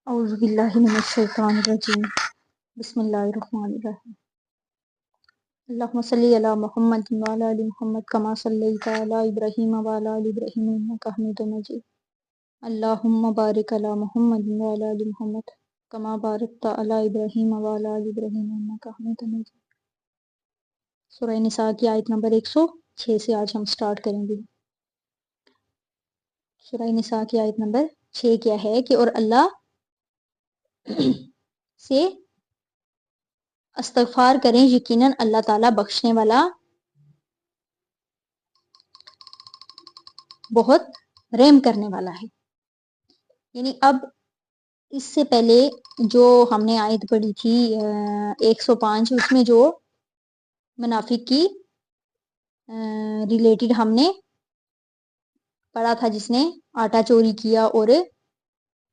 اعوذ باللہ من الشیطان الرجیم بسم اللہ الرحمن الرحیم اللہم صلی علی محمد وعلی آل محمد کما صلیت علی ابراہیم وعلی آل ابراہیم انک حمید مجید اللہم بارک علی محمد وعلی آل محمد کما بارکت علی ابراہیم وعلی آل ابراہیم انک حمید مجید۔ سورہ نساء کی آیت نمبر 106 سے آج ہم سٹارٹ کریں گے۔ سورہ نساء کی آیت نمبر 6 کیا ہے کہ اور اللہ سے استغفار کریں، یقیناً اللہ تعالیٰ بخشنے والا بہت رحم کرنے والا ہے۔ یعنی اب اس سے پہلے جو ہم نے آیت پڑھی تھی 105، اس میں جو منافق کی ریلیٹڈ ہم نے پڑھا تھا، جس نے آٹا چوری کیا اور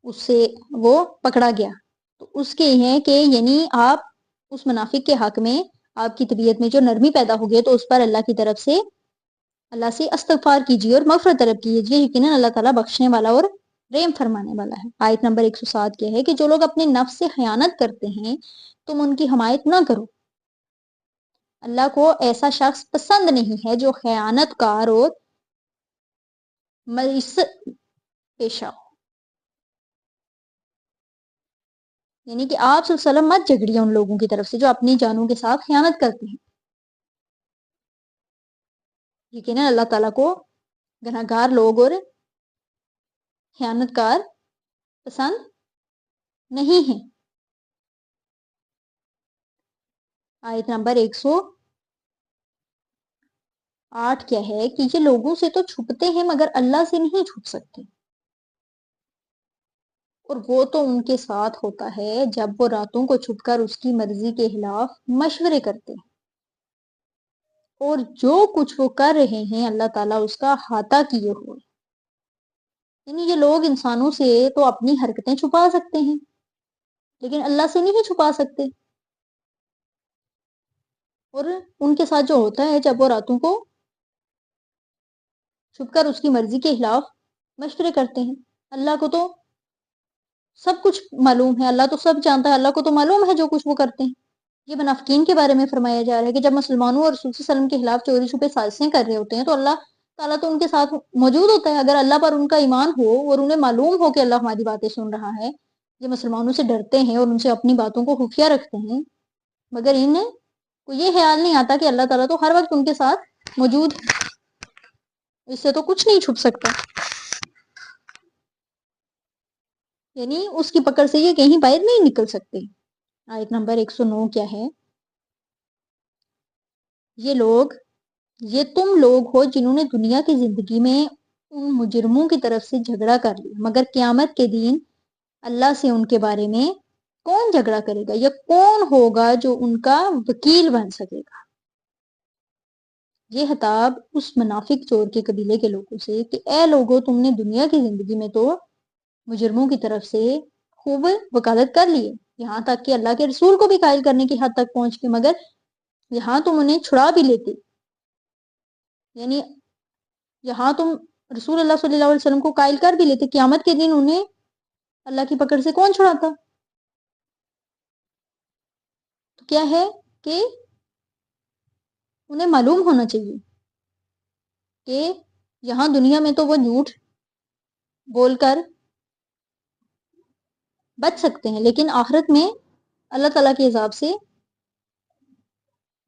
اس سے وہ پکڑا گیا، تو اس کے ہیں کہ یعنی آپ اس منافق کے حق میں آپ کی طبیعت میں جو نرمی پیدا ہو گئی تو اس پر اللہ کی طرف سے اللہ سے استغفار کیجیے اور مغفرت طلب کیجیے، یقیناً اللہ تعالیٰ بخشنے والا اور رحم فرمانے والا ہے۔ آیت نمبر 107 کیا ہے کہ جو لوگ اپنے نفس سے خیانت کرتے ہیں تم ان کی حمایت نہ کرو، اللہ کو ایسا شخص پسند نہیں ہے جو خیانت کار اور ملس پیشہ ہو۔ یعنی کہ آپ صلی اللہ علیہ وسلم مت جھگڑیے ان لوگوں کی طرف سے جو اپنی جانوں کے ساتھ خیانت کرتے ہیں، یقیناً اللہ تعالیٰ کو گناہگار لوگ اور خیانت کار پسند نہیں ہیں۔ آیت نمبر 108 کیا ہے کہ یہ لوگوں سے تو چھپتے ہیں مگر اللہ سے نہیں چھپ سکتے، اور وہ تو ان کے ساتھ ہوتا ہے جب وہ راتوں کو چھپ کر اس کی مرضی کے خلاف مشورے کرتے ہیں، اور جو کچھ وہ کر رہے ہیں اللہ تعالیٰ اس کا احاطہ کیے ہوئے۔ یعنی یہ لوگ انسانوں سے تو اپنی حرکتیں چھپا سکتے ہیں لیکن اللہ سے نہیں چھپا سکتے، اور ان کے ساتھ جو ہوتا ہے جب وہ راتوں کو چھپ کر اس کی مرضی کے خلاف مشورے کرتے ہیں، اللہ کو تو سب کچھ معلوم ہے، اللہ تو سب جانتا ہے، اللہ کو تو معلوم ہے جو کچھ وہ کرتے ہیں۔ یہ منافقین کے بارے میں فرمایا جا رہا ہے کہ جب مسلمانوں اور رسول صلی اللہ علیہ وسلم کے خلاف چوری چھپے سازشیں کر رہے ہوتے ہیں تو اللہ تعالیٰ تو ان کے ساتھ موجود ہوتا ہے۔ اگر اللہ پر ان کا ایمان ہو اور انہیں معلوم ہو کہ اللہ ہماری باتیں سن رہا ہے، یہ مسلمانوں سے ڈرتے ہیں اور ان سے اپنی باتوں کو خفیہ رکھتے ہیں، مگر انہیں کو یہ خیال نہیں آتا کہ اللہ تعالیٰ تو ہر وقت ان کے ساتھ موجود ہے، اس سے تو کچھ نہیں چھپ سکتا، یعنی اس کی پکڑ سے یہ کہیں باہر نہیں نکل سکتے۔ آیت نمبر 109 کیا ہے؟ یہ تم لوگ ہو جنہوں نے دنیا کی زندگی میں ان مجرموں کی طرف سے جھگڑا کر لیا، مگر قیامت کے دن اللہ سے ان کے بارے میں کون جھگڑا کرے گا یا کون ہوگا جو ان کا وکیل بن سکے گا؟ یہ خطاب اس منافق چور کے قبیلے کے لوگوں سے کہ اے لوگو تم نے دنیا کی زندگی میں تو مجرموں کی طرف سے خوب وکالت کر لیے، یہاں تک کہ اللہ کے رسول کو بھی قائل کرنے کی حد تک پہنچ کے، مگر یہاں تم انہیں چھڑا بھی لیتے، یعنی یہاں تم رسول اللہ صلی اللہ علیہ وسلم کو قائل کر بھی لیتے، قیامت کے دن انہیں اللہ کی پکڑ سے کون چھڑاتا؟ تو کیا ہے کہ انہیں معلوم ہونا چاہیے کہ یہاں دنیا میں تو وہ جھوٹ بول کر بچ سکتے ہیں لیکن آخرت میں اللہ تعالیٰ کے عذاب سے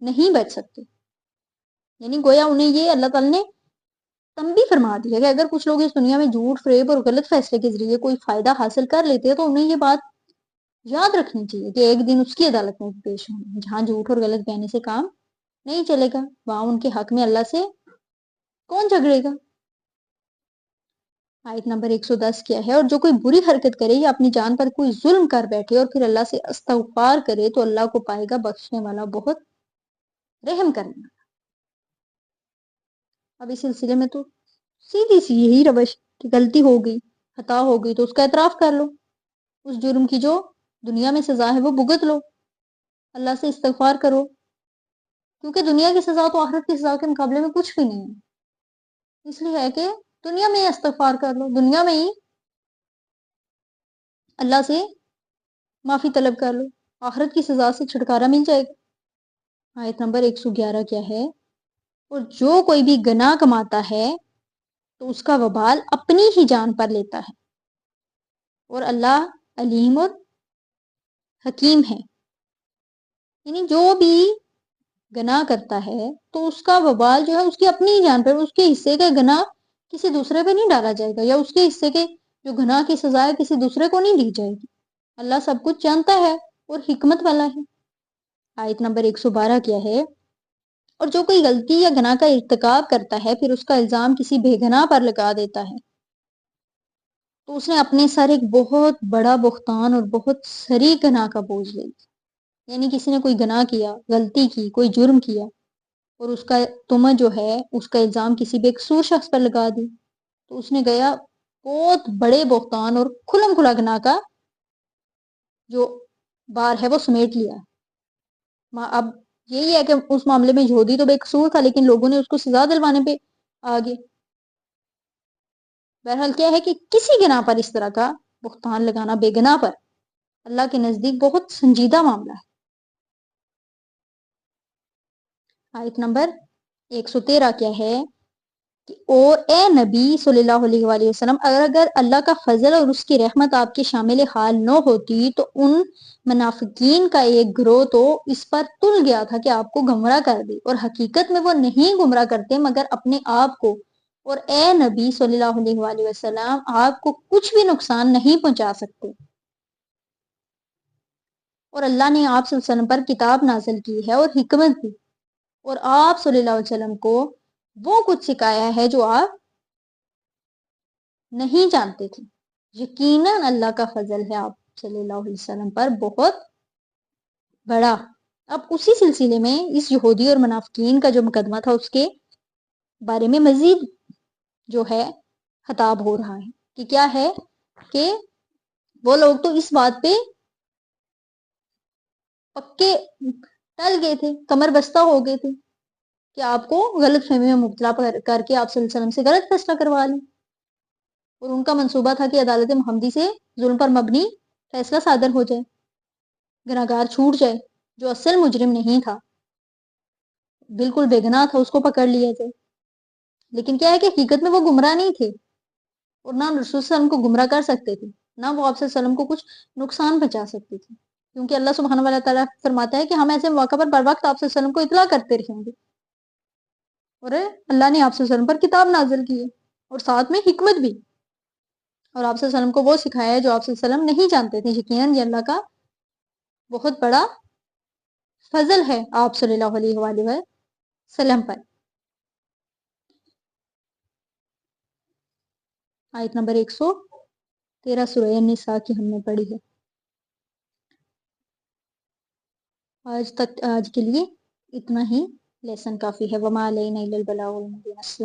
نہیں بچ سکتے۔ یعنی گویا انہیں یہ اللہ تعالیٰ نے تنبیہ فرما دی ہے کہ اگر کچھ لوگ اس دنیا میں جھوٹ، فریب اور غلط فیصلے کے ذریعے کوئی فائدہ حاصل کر لیتے ہیں تو انہیں یہ بات یاد رکھنی چاہیے کہ ایک دن اس کی عدالت میں پیش ہونا، جہاں جھوٹ اور غلط کہنے سے کام نہیں چلے گا، وہاں ان کے حق میں اللہ سے کون جھگڑے گا؟ آیت نمبر 110 کیا ہے؟ اور جو کوئی بری حرکت کرے یا اپنی جان پر کوئی ظلم کر بیٹھے اور پھر اللہ سے استغفار کرے تو اللہ کو پائے گا بخشنے والا بہت رحم کرنے والا۔ اب اس سلسلے میں تو سیدھی سی یہی روش کہ غلطی ہو گئی، خطا ہو گئی تو اس کا اعتراف کر لو، اس جرم کی جو دنیا میں سزا ہے وہ بھگت لو، اللہ سے استغفار کرو، کیونکہ دنیا کی سزا تو آخرت کی سزا کے مقابلے میں کچھ بھی نہیں ہے، اس لیے ہے کہ دنیا میں ہی استغفار کر لو، دنیا میں ہی اللہ سے معافی طلب کر لو، آخرت کی سزا سے چھٹکارا مل جائے گا۔ آیت نمبر 111 کیا ہے؟ اور جو کوئی بھی گناہ کماتا ہے تو اس کا وبال اپنی ہی جان پر لیتا ہے، اور اللہ علیم اور حکیم ہے۔ یعنی جو بھی گناہ کرتا ہے تو اس کا وبال جو ہے اس کی اپنی ہی جان پر، اس کے حصے کا گناہ کسی دوسرے پہ نہیں ڈالا جائے گا، یا اس کے حصے کے جو گناہ کی سزا ہے کسی دوسرے کو نہیں دی جائے گی۔ اللہ سب کچھ جانتا ہے اور حکمت والا ہے۔ آیت نمبر 112 کیا ہے؟ اور جو کوئی غلطی یا گناہ کا ارتکاب کرتا ہے پھر اس کا الزام کسی بے گناہ پر لگا دیتا ہے تو اس نے اپنے سر ایک بہت بڑا بہتان اور بہت سری گناہ کا بوجھ لے لیا۔ یعنی کسی نے کوئی گناہ کیا، غلطی کی، کوئی جرم کیا، اور اس کا تمہ جو ہے اس کا الزام کسی بے قصور شخص پر لگا دی، تو اس نے گیا بہت بڑے بہتان اور کھلم کھلا گناہ کا جو بار ہے وہ سمیٹ لیا۔ اب یہی ہے کہ اس معاملے میں یہودی تو بے قصور تھا، لیکن لوگوں نے اس کو سزا دلوانے پہ آگے۔ بہرحال کیا ہے کہ کسی گناہ پر اس طرح کا بہتان لگانا بے گناہ پر اللہ کے نزدیک بہت سنجیدہ معاملہ ہے۔ آیت نمبر 113 کیا ہے کہ اور اے نبی صلی اللہ علیہ وآلہ وسلم، اگر اللہ کا فضل اور اس کی رحمت آپ کے شامل حال نہ ہوتی تو ان منافقین کا ایک گروہ تو اس پر تل گیا تھا کہ آپ کو گمراہ کر دے، اور حقیقت میں وہ نہیں گمراہ کرتے مگر اپنے آپ کو، اور اے نبی صلی اللہ علیہ وآلہ وسلم آپ کو کچھ بھی نقصان نہیں پہنچا سکتے۔ اور اللہ نے آپ صلی اللہ علیہ وسلم پر کتاب نازل کی ہے اور حکمت بھی، اور آپ صلی اللہ علیہ وسلم کو وہ کچھ سکھایا ہے جو آپ نہیں جانتے تھے۔ یقیناً اللہ کا فضل ہے آپ صلی اللہ علیہ وسلم پر بہت بڑا۔ اب اسی سلسلے میں اس یہودی اور منافقین کا جو مقدمہ تھا اس کے بارے میں مزید جو ہے خطاب ہو رہا ہے کہ کیا ہے کہ وہ لوگ تو اس بات پہ پکے ٹل گئے تھے، کمر بستہ ہو گئے تھے کہ آپ کو غلط فہمی میں مبتلا کر کے آپ صلی اللہ علیہ وسلم سے غلط فیصلہ کروا لیں، اور ان کا منصوبہ تھا کہ عدالت محمدی سے ظلم پر مبنی فیصلہ صادر ہو جائے، گناہگار چھوٹ جائے، جو اصل مجرم نہیں تھا، بالکل بے گناہ تھا، اس کو پکڑ لیا جائے۔ لیکن کیا ہے کہ حقیقت میں وہ گمراہ نہیں تھے، اور نہ رسول صلی اللہ علیہ وسلم کو گمراہ کر سکتے تھے، نہ وہ آپ صلی اللہ علیہ وسلم کو کچھ نقصان پہنچا سکتے تھے، کیونکہ اللہ سبحانہ وتعالیٰ فرماتا ہے کہ ہم ایسے مواقع پر بر وقت آپ صلی اللہ علیہ وسلم کو اطلاع کرتے رہیں گے، اور اللہ نے آپ صلی اللہ علیہ وسلم پر کتاب نازل کی ہے اور ساتھ میں حکمت بھی، اور آپ صلی اللہ علیہ وسلم کو وہ سکھایا ہے جو آپ صلی اللہ علیہ وسلم نہیں جانتے تھے۔ یقیناً یہ اللہ کا بہت بڑا فضل ہے آپ صلی اللہ علیہ وآلہ وسلم پر۔ آیت نمبر 113 سورہ النساء کی ہم نے پڑھی ہے۔ آج کے لیے اتنا ہی لیسن کافی ہے۔ وما علینا الا البلاغ المبین۔